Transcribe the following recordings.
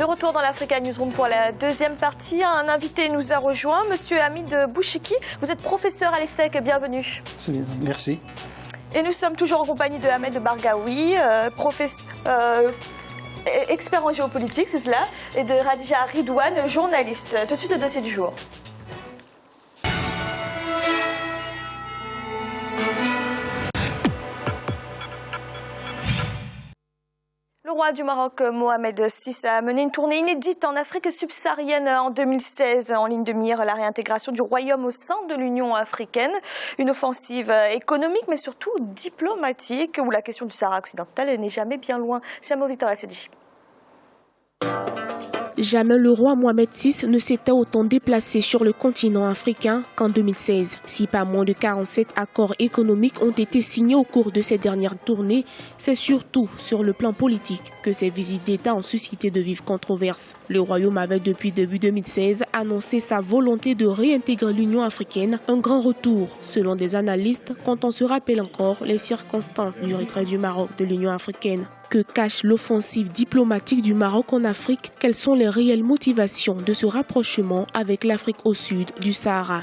retour dans l'Africa Newsroom pour la deuxième partie. Un invité nous a rejoint, Monsieur Hamid Bouchiki. Vous êtes professeur à l'ESSEC, bienvenue. Merci. Et nous sommes toujours en compagnie de Ahmed Bargaoui, expert en géopolitique, c'est cela, et de Radija Ridouane, journaliste. Tout de suite, le dossier du jour. Le roi du Maroc, Mohamed VI, a mené une tournée inédite en Afrique subsaharienne en 2016, en ligne de mire la réintégration du royaume au sein de l'Union africaine. Une offensive économique, mais surtout diplomatique, où la question du Sahara occidental n'est jamais bien loin. Siamo Victor Assedi. Jamais le roi Mohamed VI ne s'était autant déplacé sur le continent africain qu'en 2016. Si pas moins de 47 accords économiques ont été signés au cours de ces dernières tournées, c'est surtout sur le plan politique que ces visites d'État ont suscité de vives controverses. Le royaume avait depuis début 2016 annoncé sa volonté de réintégrer l'Union africaine, un grand retour selon des analystes quand on se rappelle encore les circonstances du retrait du Maroc de l'Union africaine. Que cache l'offensive diplomatique du Maroc en Afrique? Quelles sont les réelles motivations de ce rapprochement avec l'Afrique au sud du Sahara?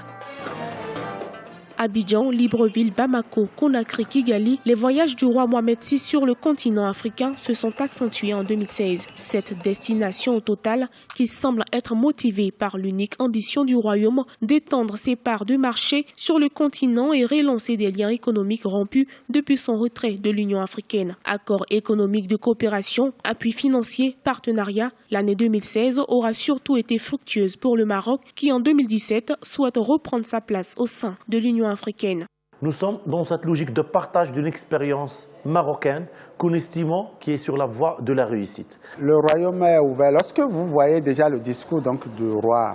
Abidjan, Libreville, Bamako, Conakry, Kigali, les voyages du roi Mohamed VI sur le continent africain se sont accentués en 2016. Cette destination au total qui semble être motivée par l'unique ambition du royaume d'étendre ses parts de marché sur le continent et relancer des liens économiques rompus depuis son retrait de l'Union africaine. Accords économiques de coopération, appui financier, partenariat, l'année 2016 aura surtout été fructueuse pour le Maroc qui en 2017 souhaite reprendre sa place au sein de l'Union africaine. Nous sommes dans cette logique de partage d'une expérience marocaine que nous estimons qui est sur la voie de la réussite. Le royaume est ouvert. Lorsque vous voyez déjà le discours du roi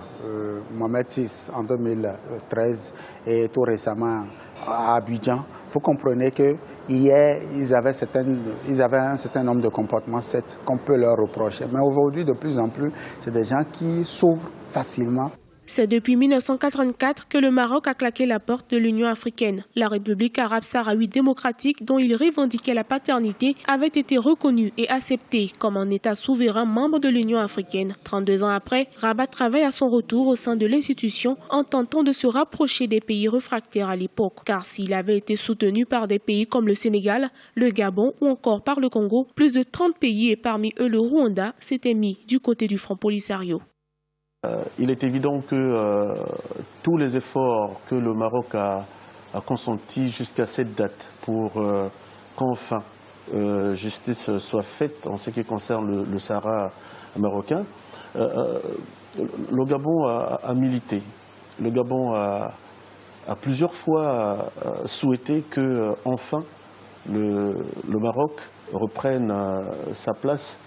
Mohamed VI en 2013 et tout récemment à Abidjan, vous comprenez que hier, ils avaient un certain nombre de comportements qu'on peut leur reprocher. Mais aujourd'hui, de plus en plus, c'est des gens qui s'ouvrent facilement. C'est depuis 1984 que le Maroc a claqué la porte de l'Union africaine. La République arabe sahraoui démocratique, dont il revendiquait la paternité, avait été reconnue et acceptée comme un État souverain membre de l'Union africaine. 32 ans après, Rabat travaille à son retour au sein de l'institution en tentant de se rapprocher des pays réfractaires à l'époque. Car s'il avait été soutenu par des pays comme le Sénégal, le Gabon ou encore par le Congo, plus de 30 pays et parmi eux le Rwanda s'étaient mis du côté du Front Polisario. Il est évident que tous les efforts que le Maroc a consentis jusqu'à cette date pour qu'enfin justice soit faite en ce qui concerne le Sahara marocain, le Gabon a milité. Le Gabon a plusieurs fois souhaité que enfin le Maroc reprenne sa place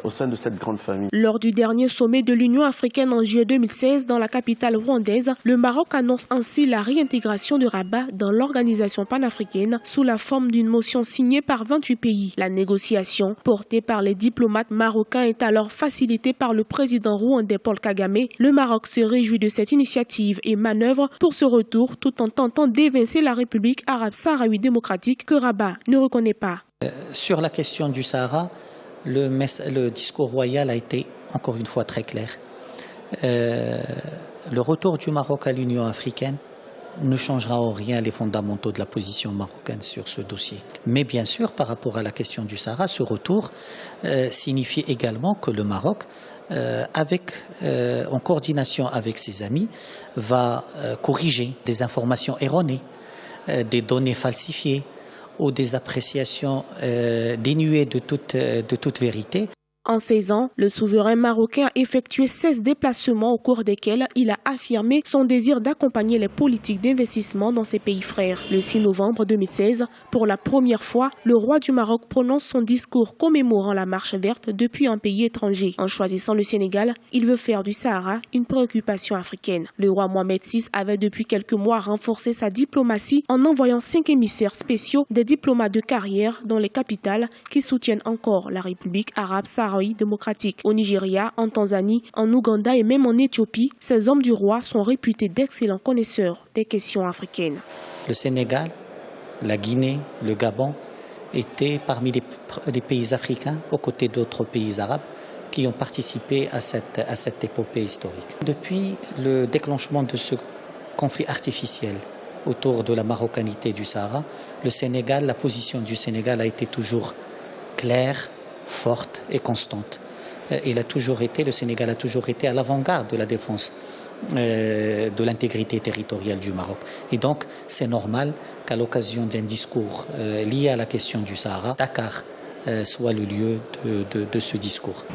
au sein de cette grande famille. Lors du dernier sommet de l'Union africaine en juillet 2016 dans la capitale rwandaise, le Maroc annonce ainsi la réintégration de Rabat dans l'organisation panafricaine sous la forme d'une motion signée par 28 pays. La négociation, portée par les diplomates marocains, est alors facilitée par le président rwandais Paul Kagame. Le Maroc se réjouit de cette initiative et manœuvre pour ce retour tout en tentant d'évincer la République arabe sahraoui démocratique que Rabat ne reconnaît pas. Sur la question du Sahara, le discours royal a été encore une fois très clair. Le retour du Maroc à l'Union africaine ne changera en rien les fondamentaux de la position marocaine sur ce dossier. Mais bien sûr, par rapport à la question du Sahara, ce retour signifie également que le Maroc, en coordination avec ses amis, va corriger des informations erronées, des données falsifiées, ou des appréciations dénuées de toute vérité. En 16 ans, le souverain marocain a effectué 16 déplacements au cours desquels il a affirmé son désir d'accompagner les politiques d'investissement dans ses pays frères. Le 6 novembre 2016, pour la première fois, le roi du Maroc prononce son discours commémorant la marche verte depuis un pays étranger. En choisissant le Sénégal, il veut faire du Sahara une préoccupation africaine. Le roi Mohamed VI avait depuis quelques mois renforcé sa diplomatie en envoyant 5 émissaires spéciaux, des diplomates de carrière dans les capitales qui soutiennent encore la République arabe sahraoui démocratique. Au Nigeria, en Tanzanie, en Ouganda et même en Éthiopie, ces hommes du roi sont réputés d'excellents connaisseurs des questions africaines. Le Sénégal, la Guinée, le Gabon étaient parmi les pays africains, aux côtés d'autres pays arabes, qui ont participé à cette épopée historique. Depuis le déclenchement de ce conflit artificiel autour de la marocanité du Sahara, la position du Sénégal a été toujours claire, forte et constante. Le Sénégal a toujours été à l'avant-garde de la défense de l'intégrité territoriale du Maroc. Et donc, c'est normal qu'à l'occasion d'un discours lié à la question du Sahara, Dakar soit le lieu de ce discours.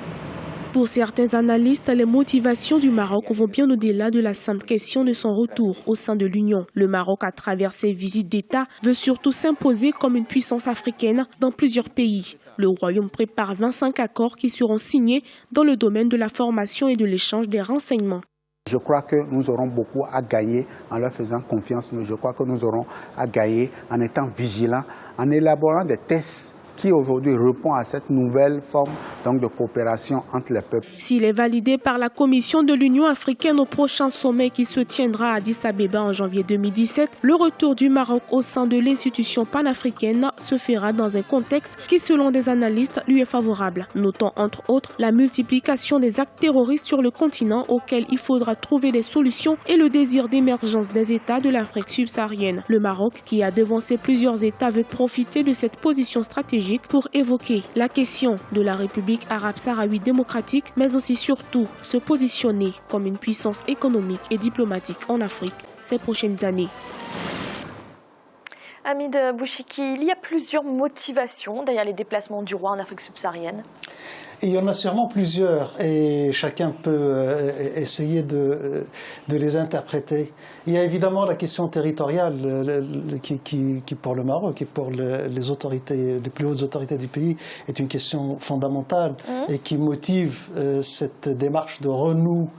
Pour certains analystes, les motivations du Maroc vont bien au-delà de la simple question de son retour au sein de l'Union. Le Maroc, à travers ses visites d'État, veut surtout s'imposer comme une puissance africaine dans plusieurs pays. Le Royaume prépare 25 accords qui seront signés dans le domaine de la formation et de l'échange des renseignements. Je crois que nous aurons beaucoup à gagner en leur faisant confiance, mais je crois que nous aurons à gagner en étant vigilants, en élaborant des tests qui aujourd'hui répond à cette nouvelle forme donc, de coopération entre les peuples. S'il est validé par la Commission de l'Union africaine au prochain sommet qui se tiendra à Addis Abeba en janvier 2017, le retour du Maroc au sein de l'institution panafricaine se fera dans un contexte qui, selon des analystes, lui est favorable. Notons entre autres la multiplication des actes terroristes sur le continent auxquels il faudra trouver des solutions et le désir d'émergence des États de l'Afrique subsaharienne. Le Maroc, qui a devancé plusieurs États, veut profiter de cette position stratégique pour évoquer la question de la République arabe sahraoui démocratique, mais aussi surtout se positionner comme une puissance économique et diplomatique en Afrique ces prochaines années. Hamid Bouchiki, il y a plusieurs motivations derrière les déplacements du roi en Afrique subsaharienne. Il y en a sûrement plusieurs et chacun peut essayer de les interpréter. Il y a évidemment la question territoriale qui pour le Maroc et pour les autorités, les plus hautes autorités du pays, est une question fondamentale et qui motive cette démarche de renouement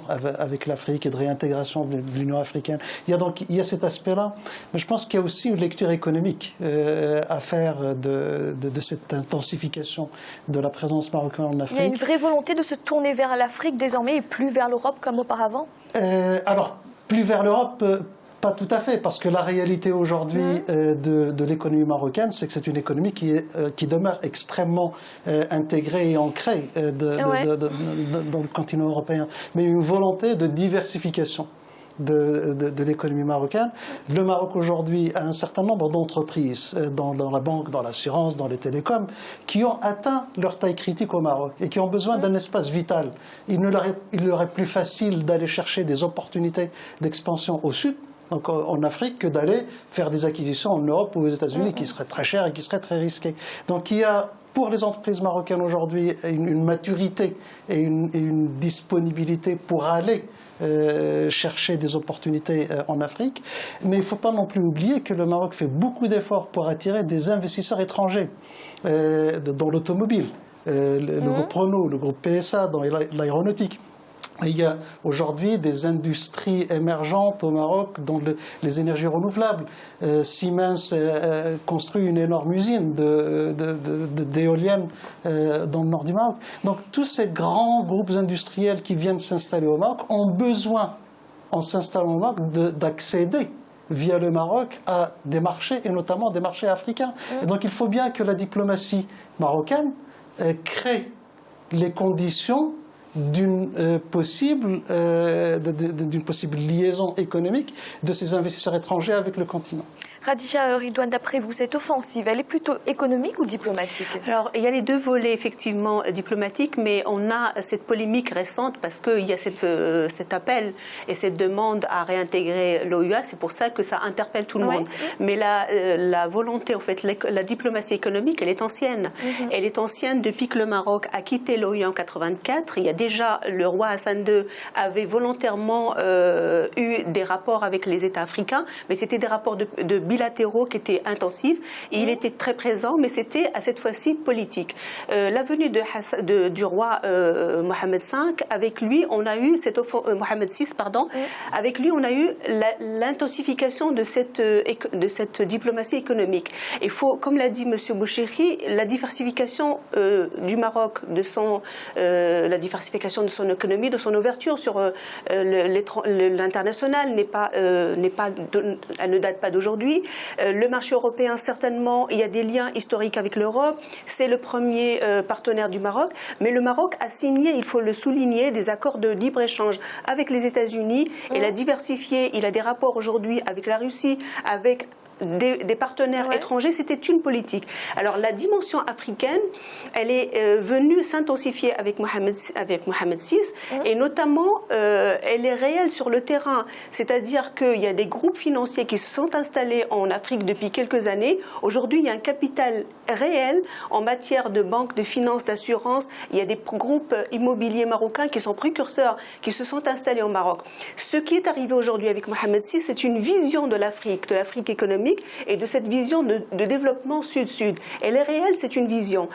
avec l'Afrique et de réintégration de l'Union africaine. Il y a cet aspect-là, mais je pense qu'il y a aussi une lecture économique à faire de cette intensification de la présence marocaine en Afrique. Il y a une vraie volonté de se tourner vers l'Afrique désormais et plus vers l'Europe comme auparavant ? Alors, plus vers l'Europe, pas tout à fait, parce que la réalité aujourd'hui de l'économie marocaine, c'est que c'est une économie qui demeure extrêmement intégrée et ancrée dans le continent européen, mais une volonté de diversification de l'économie marocaine. Le Maroc aujourd'hui a un certain nombre d'entreprises dans la banque, dans l'assurance, dans les télécoms, qui ont atteint leur taille critique au Maroc et qui ont besoin d'un espace vital. Il leur est plus facile d'aller chercher des opportunités d'expansion au sud, donc en Afrique, que d'aller faire des acquisitions en Europe ou aux États-Unis qui seraient très chères et qui seraient très risquées. Donc il y a pour les entreprises marocaines aujourd'hui une maturité et une disponibilité pour aller chercher des opportunités en Afrique. Mais il ne faut pas non plus oublier que le Maroc fait beaucoup d'efforts pour attirer des investisseurs étrangers dans l'automobile, le groupe Renault, le groupe PSA, dans l'aéronautique. Il y a aujourd'hui des industries émergentes au Maroc dans les énergies renouvelables. Siemens construit une énorme usine d'éoliennes dans le nord du Maroc. Donc tous ces grands groupes industriels qui viennent s'installer au Maroc ont besoin, en s'installant au Maroc, d'accéder via le Maroc à des marchés, et notamment des marchés africains. Et donc il faut bien que la diplomatie marocaine crée les conditions d'une possible liaison économique de ces investisseurs étrangers avec le continent. Khadija Ridouane, d'après vous, cette offensive, elle est plutôt économique ou diplomatique ? Alors, il y a les deux volets, effectivement, diplomatiques, mais on a cette polémique récente parce qu'il y a cet appel et cette demande à réintégrer l'OUA. C'est pour ça que ça interpelle tout le monde. Mais la volonté, en fait, la diplomatie économique, elle est ancienne. Elle est ancienne depuis que le Maroc a quitté l'OUA en 1984. Il y a déjà, le roi Hassan II avait volontairement eu des rapports avec les États africains, mais c'était des rapports de bilatéraux qui étaient intensifs. Et il était très présent, mais c'était à cette fois-ci politique. La venue du roi Mohamed V, avec lui, on a eu Mohamed VI, pardon. Avec lui, on a eu l'intensification de cette diplomatie économique. Il faut, comme l'a dit M. Bouchiri, la diversification du Maroc, la diversification de son économie, de son ouverture sur l'international elle ne date pas d'aujourd'hui. Le marché européen, certainement, il y a des liens historiques avec l'Europe. C'est le premier partenaire du Maroc. Mais le Maroc a signé, il faut le souligner, des accords de libre-échange avec les États-Unis. Il a diversifié, il a des rapports aujourd'hui avec la Russie, avec des partenaires étrangers, c'était une politique. Alors la dimension africaine, elle est venue s'intensifier avec Mohamed VI et notamment elle est réelle sur le terrain. C'est-à-dire qu'il y a des groupes financiers qui se sont installés en Afrique depuis quelques années. Aujourd'hui, il y a un capital réel en matière de banque, de finances, d'assurance. Il y a des groupes immobiliers marocains qui sont précurseurs, qui se sont installés au Maroc. Ce qui est arrivé aujourd'hui avec Mohamed VI, c'est une vision de l'Afrique économique et de cette vision de développement sud-sud. Elle est réelle, c'est une vision.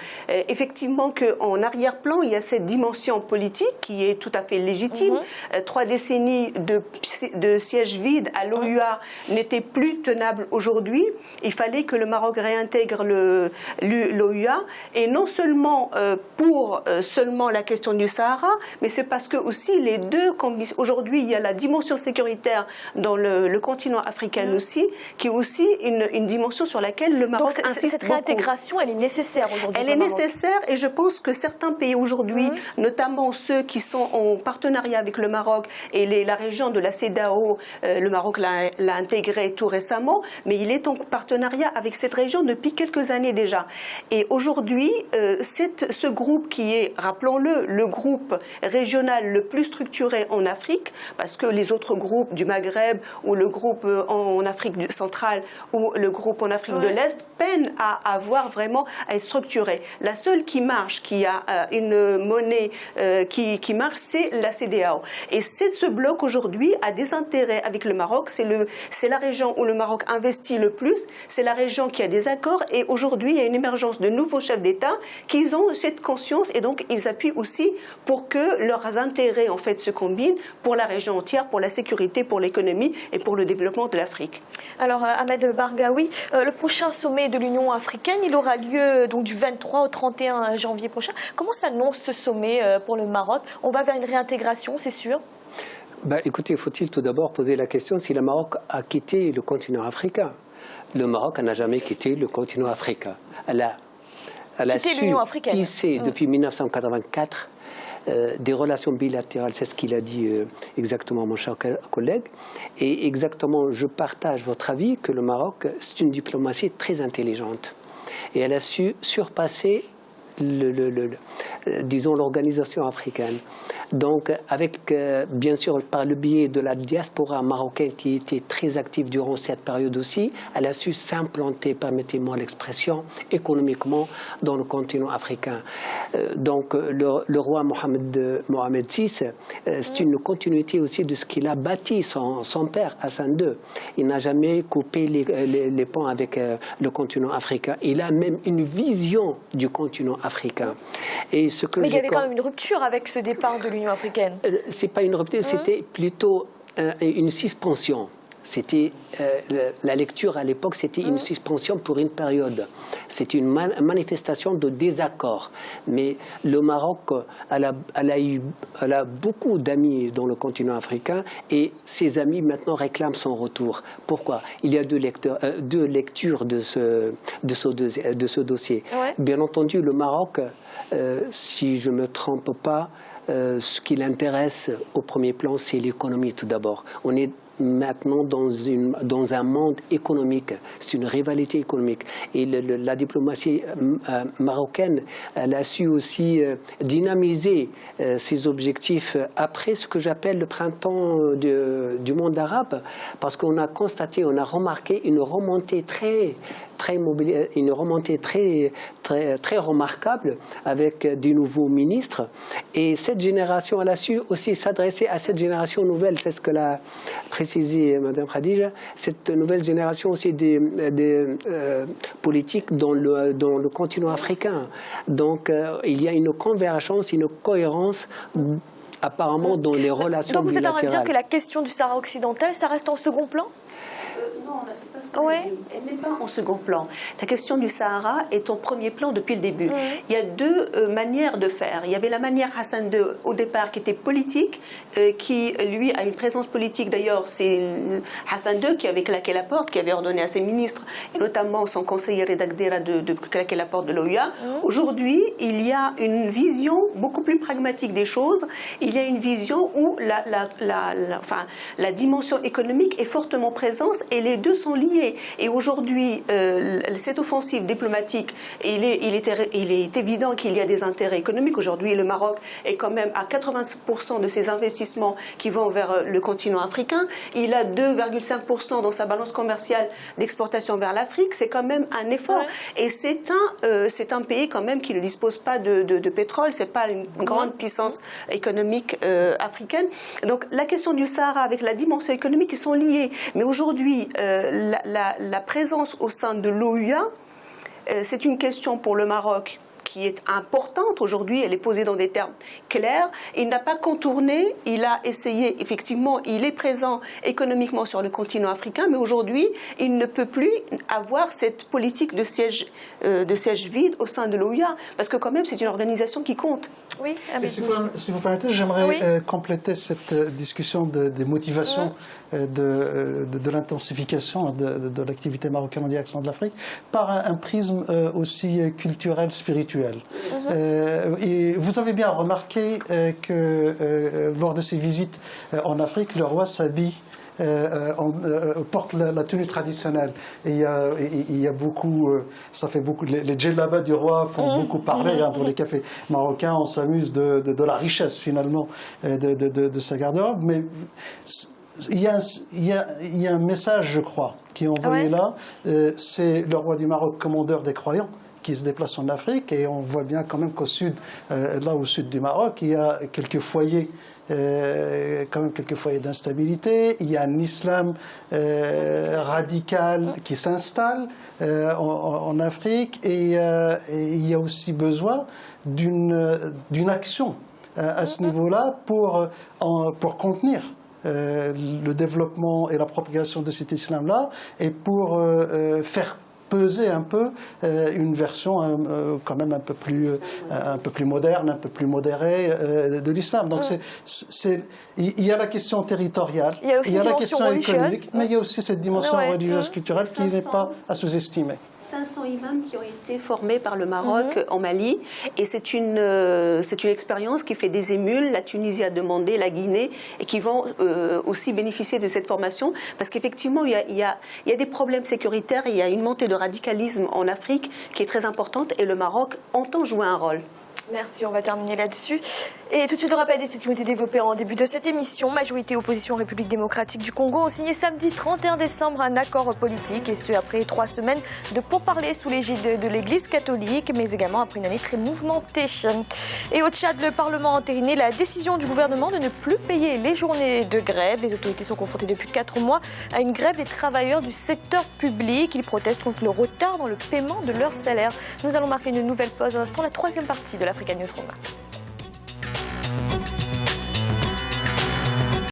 Effectivement qu'en arrière-plan, il y a cette dimension politique qui est tout à fait légitime. 3 décennies de siège vide à l'OUA n'étaient plus tenables aujourd'hui. Il fallait que le Maroc réintègre l'OUA et non seulement pour seulement la question du Sahara, mais c'est parce que aussi les deux aujourd'hui il y a la dimension sécuritaire dans le continent africain aussi, qui est aussi une dimension sur laquelle le Maroc insiste cette réintégration, elle est nécessaire aujourd'hui. Elle est nécessaire et je pense que certains pays aujourd'hui, notamment ceux qui sont en partenariat avec le Maroc et la région de la CEDEAO, le Maroc l'a intégré tout récemment, mais il est en partenariat avec cette région depuis quelques années déjà. Et aujourd'hui, ce groupe qui est, rappelons-le, le groupe régional le plus structuré en Afrique, parce que les autres groupes du Maghreb ou le groupe en Afrique centrale ou le groupe en Afrique de l'Est peinent à être structuré. La seule qui marche, qui a une monnaie qui marche, c'est la CEDEAO. Et ce bloc aujourd'hui a des intérêts avec le Maroc. C'est la région où le Maroc investit le plus. C'est la région qui a des accords. Et aujourd'hui, il y a une émergence de nouveaux chefs d'État qui ont cette conscience et donc ils appuient aussi pour que leurs intérêts en fait se combinent pour la région entière, pour la sécurité, pour l'économie et pour le développement de l'Afrique. Alors Ahmed Bargaoui, le prochain sommet de l'Union africaine, il aura lieu donc du 23 au 31 janvier prochain. Comment s'annonce ce sommet pour le Maroc? On va vers une réintégration, c'est sûr? Écoutez, faut-il tout d'abord poser la question si le Maroc a quitté le continent africain? Le Maroc n'a jamais quitté le continent africain. Elle a su tisser depuis 1984 des relations bilatérales, c'est ce qu'il a dit exactement mon cher collègue. Et exactement, je partage votre avis que le Maroc, c'est une diplomatie très intelligente. Et elle a su surpasser disons l'organisation africaine. Donc, avec, bien sûr, par le biais de la diaspora marocaine qui était très active durant cette période aussi, elle a su s'implanter, permettez-moi l'expression, économiquement dans le continent africain. Donc, le roi Mohamed VI, c'est une continuité aussi de ce qu'il a bâti son père, Hassan II. Il n'a jamais coupé les ponts avec le continent africain. Il a même une vision du continent africain. Et ce que mais il y avait quand même une rupture avec ce départ de l'Union africaine. C'est pas une rupture, c'était plutôt une suspension. C'était la lecture à l'époque, c'était une suspension pour une période. C'était une manifestation de désaccord. Mais le Maroc, elle a beaucoup d'amis dans le continent africain et ses amis maintenant réclament son retour. Pourquoi? Il y a deux lectures de ce dossier. Ouais. Bien entendu, le Maroc, si je ne me trompe pas, ce qui l'intéresse au premier plan, c'est l'économie tout d'abord. On est maintenant dans un monde économique, c'est une rivalité économique. Et la diplomatie marocaine, elle a su aussi dynamiser ses objectifs après ce que j'appelle le printemps du monde arabe, parce qu'on a constaté, on a remarqué une remontée très remarquable avec des nouveaux ministres. Et cette génération, elle a su aussi s'adresser à cette génération nouvelle. C'est ce que l'a précisé Mme Khadija. Cette nouvelle génération aussi des politiques dans le continent africain. Donc, il y a une convergence, une cohérence apparemment dans les relations bilatérales. Donc vous êtes en train de dire que la question du Sahara occidental, ça reste en second plan ? Non, c'est pas ce qu'elle a dit. Elle n'est pas en second plan. La question du Sahara est en premier plan depuis le début. Il y a deux manières de faire. Il y avait la manière Hassan II au départ qui était politique, qui lui a une présence politique. D'ailleurs, c'est Hassan II qui avait claqué la porte, qui avait ordonné à ses ministres, et notamment son conseiller Redagdera de claquer la porte de l'OUA. Aujourd'hui, il y a une vision beaucoup plus pragmatique des choses. Il y a une vision où la dimension économique est fortement présente et les deux sont liés. Et aujourd'hui, cette offensive diplomatique, il est évident qu'il y a des intérêts économiques. Aujourd'hui, le Maroc est quand même à 80% de ses investissements qui vont vers le continent africain. Il a 2,5% dans sa balance commerciale d'exportation vers l'Afrique. C'est quand même un effort. Et c'est un pays quand même qui ne dispose pas de pétrole. C'est pas une grande puissance économique africaine. Donc la question du Sahara avec la dimension économique, ils sont liés. Mais aujourd'hui, la présence au sein de l'OUA, c'est une question pour le Maroc qui est importante aujourd'hui, elle est posée dans des termes clairs. Il n'a pas contourné, il a essayé, effectivement, il est présent économiquement sur le continent africain, mais aujourd'hui, il ne peut plus avoir cette politique de siège vide au sein de l'OUA, parce que quand même, c'est une organisation qui compte. Oui, si vous permettez, j'aimerais compléter cette discussion des motivations de l'intensification de l'activité marocaine en direction de l'Afrique par un prisme aussi culturel, spirituel. Et vous avez bien remarqué que lors de ses visites en Afrique, le roi s'habille porte la tenue traditionnelle. Et il y a beaucoup, ça fait beaucoup, les djellabas du roi font beaucoup parler dans les cafés marocains. On s'amuse de la richesse finalement de sa garde-robe. Mais il y a un message, je crois, qui est envoyé là. C'est le roi du Maroc, commandeur des croyants, qui se déplace en Afrique, et on voit bien quand même qu'au sud, là au sud du Maroc, il y a quelques foyers, quand même quelques foyers d'instabilité. Il y a un islam radical qui s'installe en Afrique, et il y a aussi besoin d'une action à ce niveau-là pour contenir le développement et la propagation de cet islam-là, et pour faire peser un peu une version quand même un peu plus moderne, un peu plus modérée de l'islam. Donc il y a la question territoriale, il y a la question économique, mais il y a aussi cette dimension religieuse culturelle qui n'est pas à sous-estimer. 500 imams qui ont été formés par le Maroc en Mali, et c'est une expérience qui fait des émules. La Tunisie a demandé, la Guinée, et qui vont aussi bénéficier de cette formation, parce qu'effectivement il y a des problèmes sécuritaires, il y a une montée de radicalisme en Afrique qui est très importante, et le Maroc entend jouer un rôle. Merci, on va terminer là-dessus. Et tout de suite, le rappel des sites qui ont été développés en début de cette émission. Majorité opposition République démocratique du Congo ont signé samedi 31 décembre un accord politique, et ce après 3 semaines de pourparlers sous l'égide de l'Église catholique, mais également après une année très mouvementée. Et au Tchad, le Parlement a entériné la décision du gouvernement de ne plus payer les journées de grève. Les autorités sont confrontées depuis 4 mois à une grève des travailleurs du secteur public. Ils protestent contre le retard dans le paiement de leur salaire. Nous allons marquer une nouvelle pause à l'instant, la 3e partie de l'Africa Newsroom.